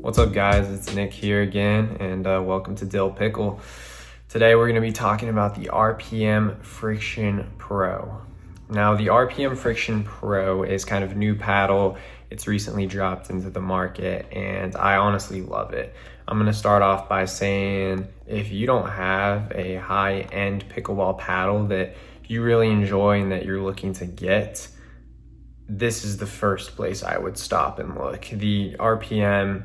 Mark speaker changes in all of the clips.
Speaker 1: What's up, guys? It's Nick here again, and welcome to Dill Pickle. Today we're going to be talking about the RPM Friction Pro. Now, the RPM Friction Pro is kind of new paddle. It's recently dropped into the market, and I honestly love it. I'm going to start off by saying, if you don't have a high-end pickleball paddle that you really enjoy and that you're looking to get, this is the first place I would stop and look. The RPM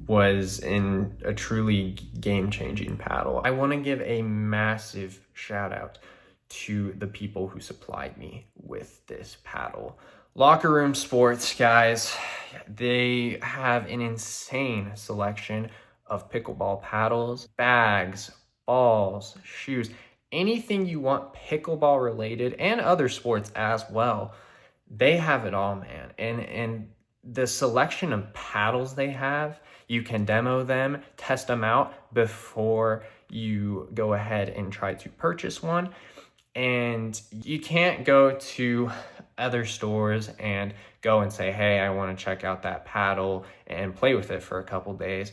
Speaker 1: was in a truly game-changing paddle. I want to give a massive shout out to the people who supplied me with this paddle. LockerRoom Sports, guys, they have an insane selection of pickleball paddles, bags, balls, shoes, anything you want pickleball related, and other sports as well. They have it all, man. And the selection of paddles they have, you can demo them, test them out before you go ahead and try to purchase one. And you can't go to other stores and go and say, hey, I want to check out that paddle and play with it for a couple days.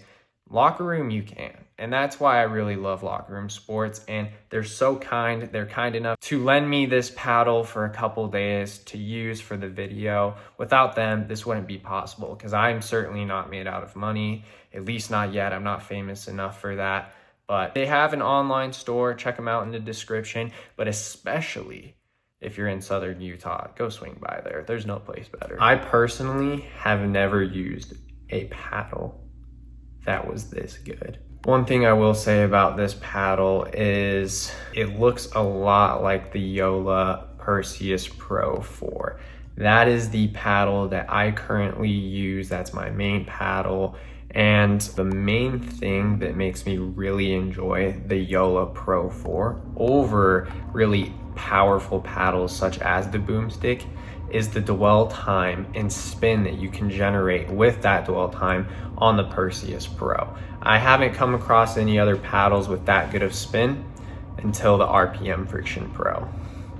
Speaker 1: LockerRoom, you can. And that's why I really love LockerRoom Sports. And they're so kind. They're kind enough to lend me this paddle for a couple days to use for the video. Without them, this wouldn't be possible, because I'm certainly not made out of money, at least not yet. I'm not famous enough for that. But they have an online store. Check them out in the description. But especially if you're in Southern Utah, go swing by there. There's no place better. I personally have never used a paddle that was this good. One thing I will say about this paddle is it looks a lot like the Yola Perseus Pro 4. That is the paddle that I currently use. That's my main paddle. And the main thing that makes me really enjoy the Yola Pro 4 over really powerful paddles such as the Boomstick is the dwell time and spin that you can generate with that dwell time on the Perseus Pro. I haven't come across any other paddles with that good of spin until the RPM Friction Pro.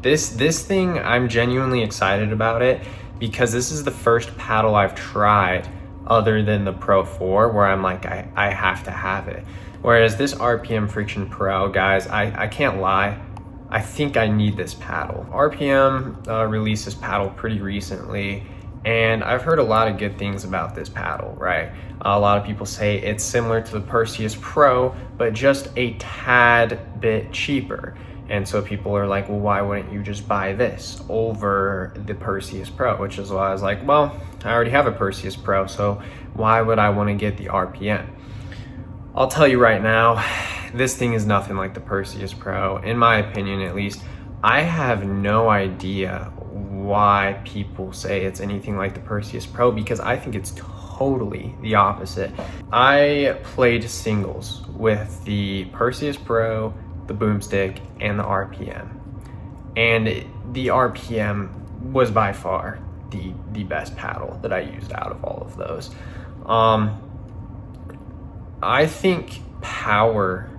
Speaker 1: This thing, I'm genuinely excited about it, because this is the first paddle I've tried other than the Pro 4 where I'm like, I have to have it. Whereas this RPM Friction Pro, guys, I can't lie, I think I need this paddle. RPM released this paddle pretty recently, and I've heard a lot of good things about this paddle, right? A lot of people say it's similar to the Perseus Pro, but just a tad bit cheaper. And so people are like, well, why wouldn't you just buy this over the Perseus Pro? Which is why I was like, well, I already have a Perseus Pro, so why would I want to get the RPM? I'll tell you right now, this thing is nothing like the Perseus Pro, in my opinion at least. I have no idea why people say it's anything like the Perseus Pro, because I think it's totally the opposite. I played singles with the Perseus Pro, the Boomstick, and the RPM. And the RPM was by far the best paddle that I used out of all of those. I think power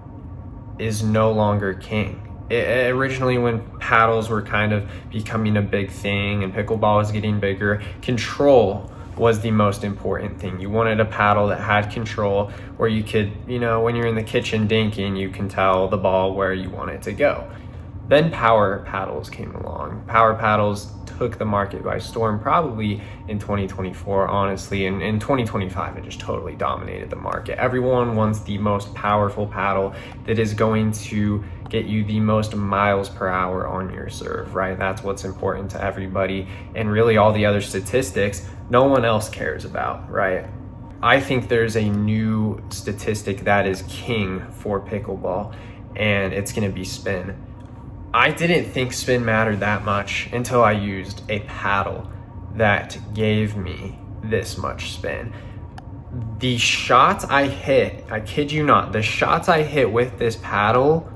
Speaker 1: is no longer king. Originally, when paddles were kind of becoming a big thing and pickleball was getting bigger, control was the most important thing. You wanted a paddle that had control, where you could, when you're in the kitchen dinking, you can tell the ball where you want it to go. Then power paddles came along. Power paddles took the market by storm, probably in 2024, honestly. And in 2025, it just totally dominated the market. Everyone wants the most powerful paddle that is going to get you the most miles per hour on your serve, right? That's what's important to everybody. And really all the other statistics, no one else cares about, right? I think there's a new statistic that is king for pickleball, and it's gonna be spin. I didn't think spin mattered that much until I used a paddle that gave me this much spin. The shots I hit, I kid you not, the shots I hit with this paddle,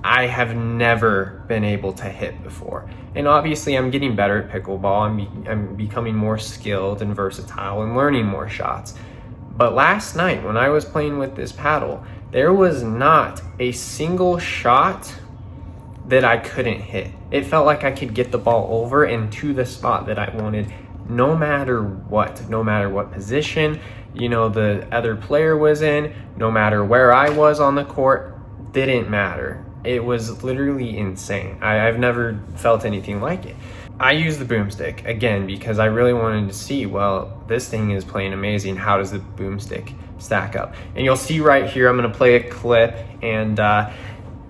Speaker 1: I have never been able to hit before. And obviously I'm getting better at pickleball. I'm becoming more skilled and versatile and learning more shots. But last night when I was playing with this paddle, there was not a single shot that I couldn't hit. It felt like I could get the ball over and to the spot that I wanted, no matter what position, the other player was in, no matter where I was on the court, didn't matter. It was literally insane. I've never felt anything like it. I used the boomstick again because I really wanted to see, well, this thing is playing amazing. How does the boomstick stack up? And you'll see right here, I'm going to play a clip, and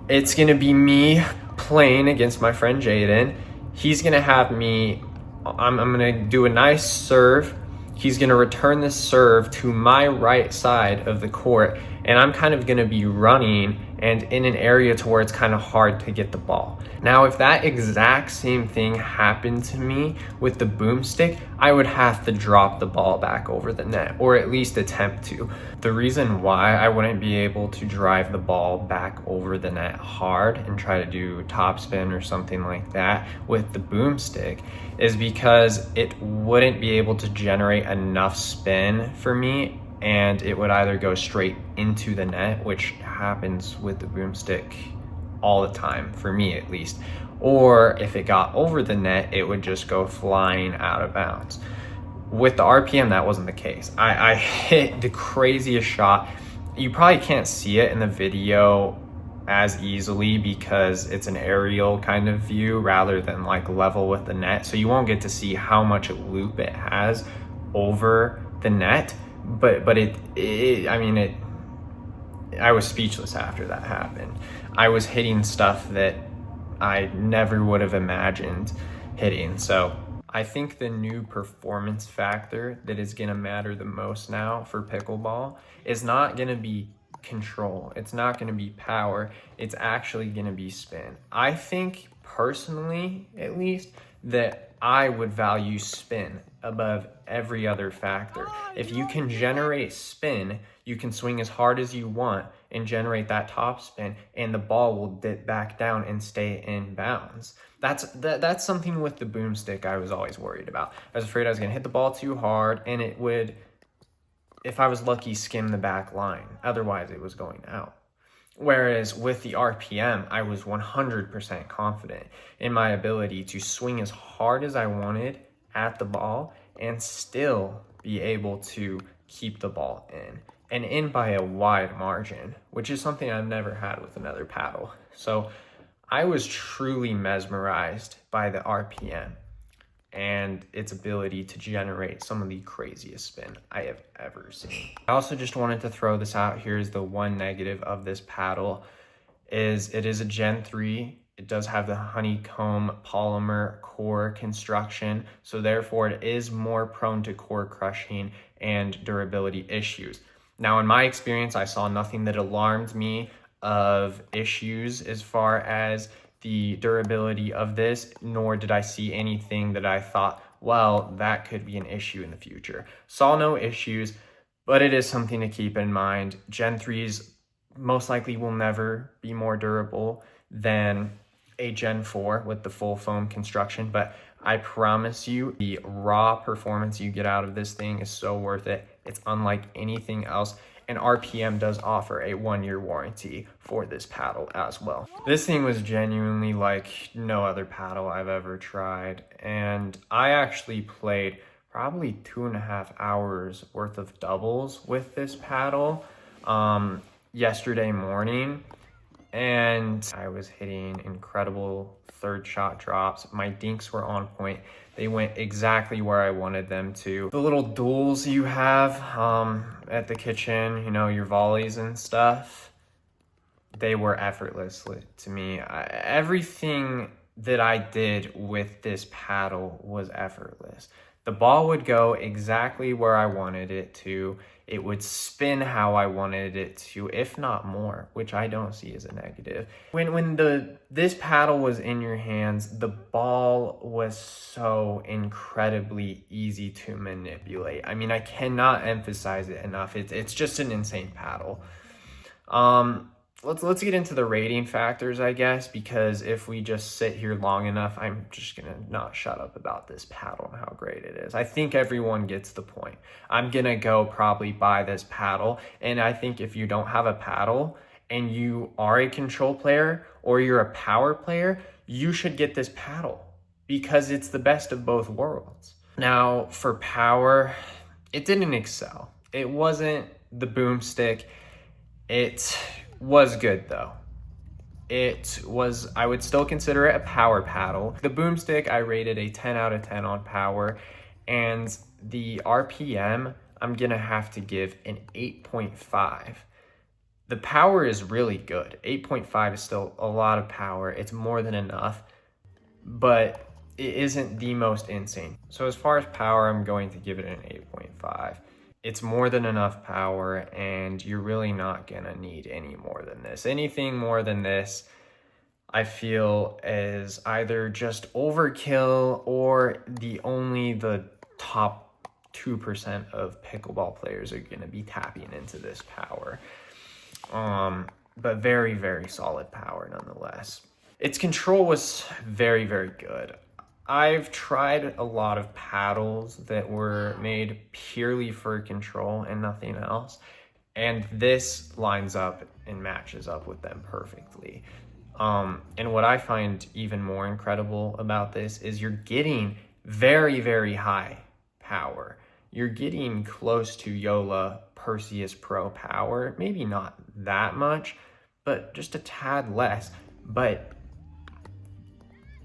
Speaker 1: it's going to be me playing against my friend Jaden. He's going to have me, I'm going to do a nice serve. He's going to return the serve to my right side of the court, and I'm kind of going to be running and in an area to where it's kind of hard to get the ball. Now, if that exact same thing happened to me with the boomstick, I would have to drop the ball back over the net, or at least attempt to. The reason why I wouldn't be able to drive the ball back over the net hard and try to do topspin or something like that with the boomstick is because it wouldn't be able to generate enough spin for me, and it would either go straight into the net, which happens with the boomstick all the time, for me at least, or if it got over the net, it would just go flying out of bounds. With the RPM, that wasn't the case. I hit the craziest shot. You probably can't see it in the video as easily because it's an aerial kind of view rather than like level with the net, so you won't get to see how much loop it has over the net, but I was speechless after that happened. I was hitting stuff that I never would have imagined hitting. So I think the new performance factor that is going to matter the most now for pickleball is not going to be control. It's not going to be power. It's actually going to be spin. I think personally, at least, that I would value spin above every other factor. If you can generate spin, you can swing as hard as you want and generate that top spin, and the ball will dip back down and stay in bounds. That's something with the boomstick I was always worried about. I was afraid I was going to hit the ball too hard, and it would, if I was lucky, skim the back line. Otherwise, it was going out. Whereas with the RPM, I was 100% confident in my ability to swing as hard as I wanted at the ball and still be able to keep the ball in, and in by a wide margin, which is something I've never had with another paddle. So I was truly mesmerized by the RPM and its ability to generate some of the craziest spin I have ever seen. I also just wanted to throw this out. Here's the one negative of this paddle is it is a Gen 3. It does have the honeycomb polymer core construction, so therefore it is more prone to core crushing and durability issues. Now, in my experience, I saw nothing that alarmed me of issues as far as the durability of this, nor did I see anything that I thought, well, that could be an issue in the future. Saw no issues, but it is something to keep in mind. Gen 3s most likely will never be more durable than a Gen 4 with the full foam construction, but I promise you the raw performance you get out of this thing is so worth it. It's unlike anything else, and RPM does offer a 1-year warranty for this paddle as well. This thing was genuinely like no other paddle I've ever tried, and I actually played probably 2.5 hours worth of doubles with this paddle yesterday morning, and I was hitting incredible third shot drops. My dinks were on point. They went exactly where I wanted them to. The little duels you have at the kitchen, your volleys and stuff, they were effortless to me. Everything that I did with this paddle was effortless. The ball would go exactly where I wanted it to. It would spin how I wanted it to, if not more, which I don't see as a negative. When this paddle was in your hands, the ball was so incredibly easy to manipulate. I mean, I cannot emphasize it enough. It's just an insane paddle. Let's get into the rating factors, I guess, because if we just sit here long enough, I'm just gonna not shut up about this paddle and how great it is. I think everyone gets the point. I'm gonna go probably buy this paddle, and I think if you don't have a paddle and you are a control player or you're a power player, you should get this paddle because it's the best of both worlds. Now, for power, it didn't excel. It wasn't the boomstick. It was good though. I would still consider it a power paddle. The boomstick, I rated a 10 out of 10 on power, and the RPM, I'm gonna have to give an 8.5. The power is really good. 8.5 is still a lot of power. It's more than enough, but it isn't the most insane. So as far as power, I'm going to give it an 8.5. It's more than enough power, and you're really not gonna need any more than this. Anything more than this, I feel, is either just overkill or the top 2% of pickleball players are gonna be tapping into this power. But very, very solid power nonetheless. Its control was very, very good. I've tried a lot of paddles that were made purely for control and nothing else, and this lines up and matches up with them perfectly. And what I find even more incredible about this is you're getting very, very high power. You're getting close to Yola Perseus Pro power, maybe not that much, but just a tad less, but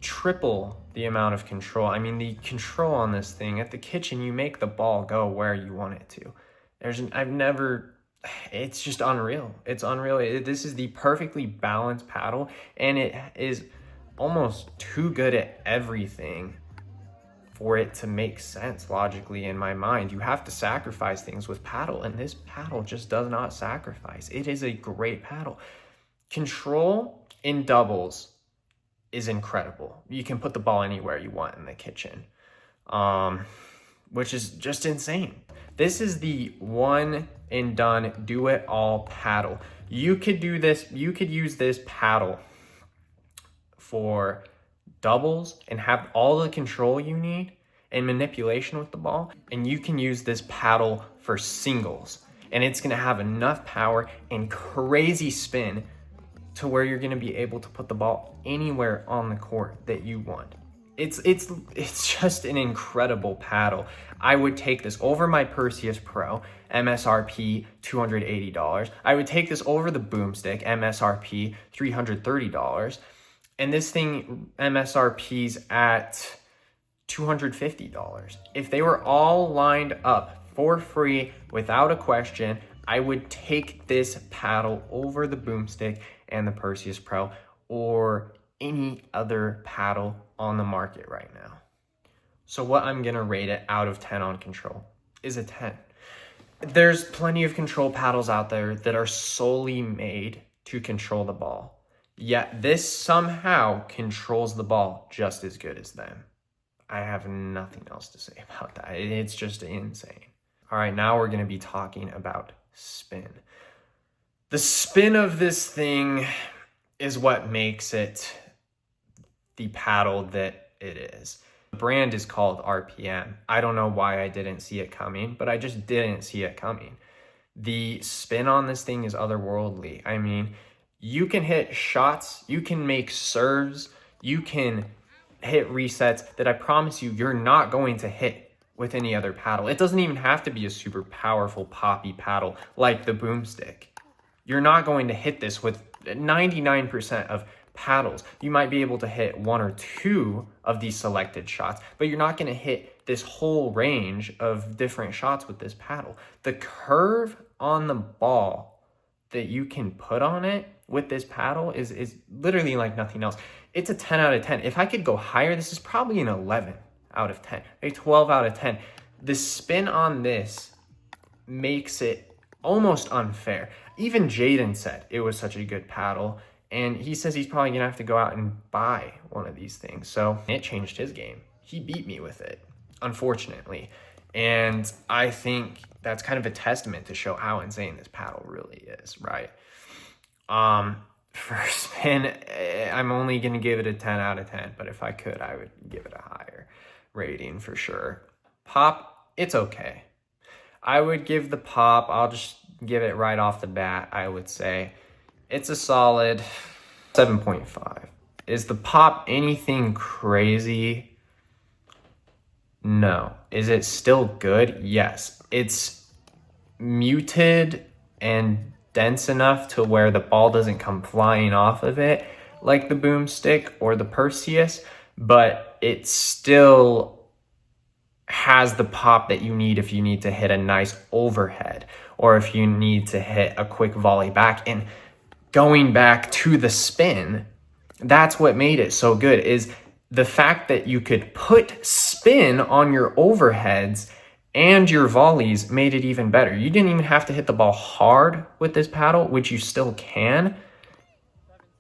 Speaker 1: triple the amount of control. I mean, the control on this thing at the kitchen, you make the ball go where you want it to. It's just unreal. It's unreal. This is the perfectly balanced paddle, and it is almost too good at everything for it to make sense logically in my mind. You have to sacrifice things with paddle, and this paddle just does not sacrifice. It is a great paddle. Control in doubles is incredible. You can put the ball anywhere you want in the kitchen, which is just insane. This is the one and done do it all paddle. You could use this paddle for doubles and have all the control you need and manipulation with the ball, and you can use this paddle for singles, and it's gonna have enough power and crazy spin to where you're gonna be able to put the ball anywhere on the court that you want. It's just an incredible paddle. I would take this over my Perseus Pro, MSRP $280. I would take this over the Boomstick, MSRP $330. And this thing MSRP's at $250. If they were all lined up for free without a question, I would take this paddle over the Boomstick and the Perseus Pro or any other paddle on the market right now. So what I'm gonna rate it out of 10 on control is a 10. There's plenty of control paddles out there that are solely made to control the ball, yet this somehow controls the ball just as good as them. I have nothing else to say about that. It's just insane. All right, now we're gonna be talking about spin. The spin of this thing is what makes it the paddle that it is. The brand is called RPM. I don't know why I didn't see it coming, but I just didn't see it coming. The spin on this thing is otherworldly. I mean, you can hit shots, you can make serves, you can hit resets that I promise you, you're not going to hit with any other paddle. It doesn't even have to be a super powerful poppy paddle like the Boomstick. You're not going to hit this with 99% of paddles. You might be able to hit one or two of these selected shots, but you're not going to hit this whole range of different shots with this paddle. The curve on the ball that you can put on it with this paddle is literally like nothing else. It's a 10 out of 10. If I could go higher, this is probably an 11 out of 10, a 12 out of 10. The spin on this makes it almost unfair. Even Jaden said it was such a good paddle, and he says he's probably gonna have to go out and buy one of these things. So it changed his game. He beat me with it, unfortunately. And I think that's kind of a testament to show how insane this paddle really is, right? For spin, I'm only gonna give it a 10 out of 10, but if I could, I would give it a higher rating for sure. Pop, it's okay. I would give the pop, I'll just give it right off the bat, I would say It's a solid 7.5. Is the pop anything crazy? No. Is it still good? Yes. It's muted and dense enough to where the ball doesn't come flying off of it like the boomstick or the Perseus, but it still has the pop that you need if you need to hit a nice overhead or if you need to hit a quick volley back. And going back to the spin, that's what made it so good, is the fact that you could put spin on your overheads and your volleys made it even better. You didn't even have to hit the ball hard with this paddle, which you still can,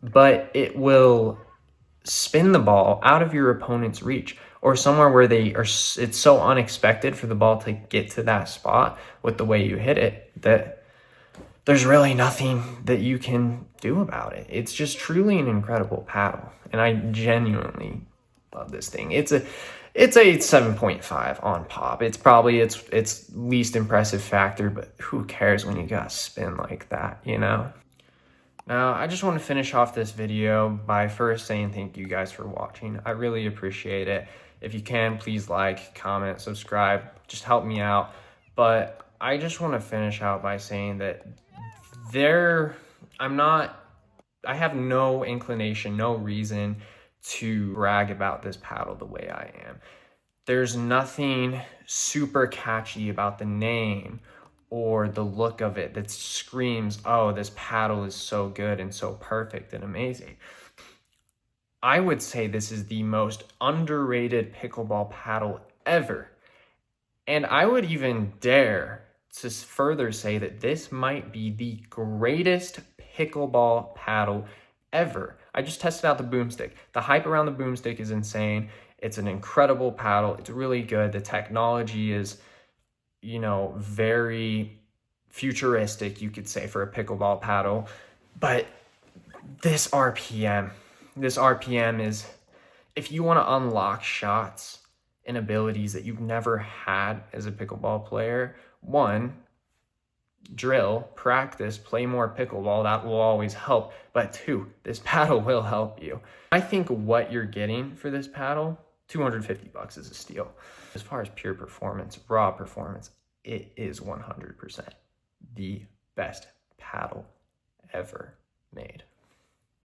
Speaker 1: but it will spin the ball out of your opponent's reach or somewhere where it's so unexpected for the ball to get to that spot with the way you hit it that there's really nothing that you can do about it. It's just truly an incredible paddle, and I genuinely love this thing. It's a 7.5 on pop. It's probably its least impressive factor, but who cares when you got spin like that, you know? Now, I just want to finish off this video by first saying thank you guys for watching. I really appreciate it. If you can, please like, comment, subscribe, just help me out. But I just want to finish out by saying that I have no inclination, no reason to brag about this paddle the way I am. There's nothing super catchy about the name or the look of it that screams, oh, this paddle is so good and so perfect and amazing. I would say this is the most underrated pickleball paddle ever. And I would even dare to further say that this might be the greatest pickleball paddle ever. I just tested out the boomstick. The hype around the boomstick is insane. It's an incredible paddle. It's really good. The technology is, very futuristic, you could say, for a pickleball paddle. But this RPM is, if you want to unlock shots and abilities that you've never had as a pickleball player, one, drill, practice, play more pickleball. That will always help. But two, this paddle will help you. I think what you're getting for this paddle, $250 is a steal. As far as pure performance, raw performance, it is 100% the best paddle ever made.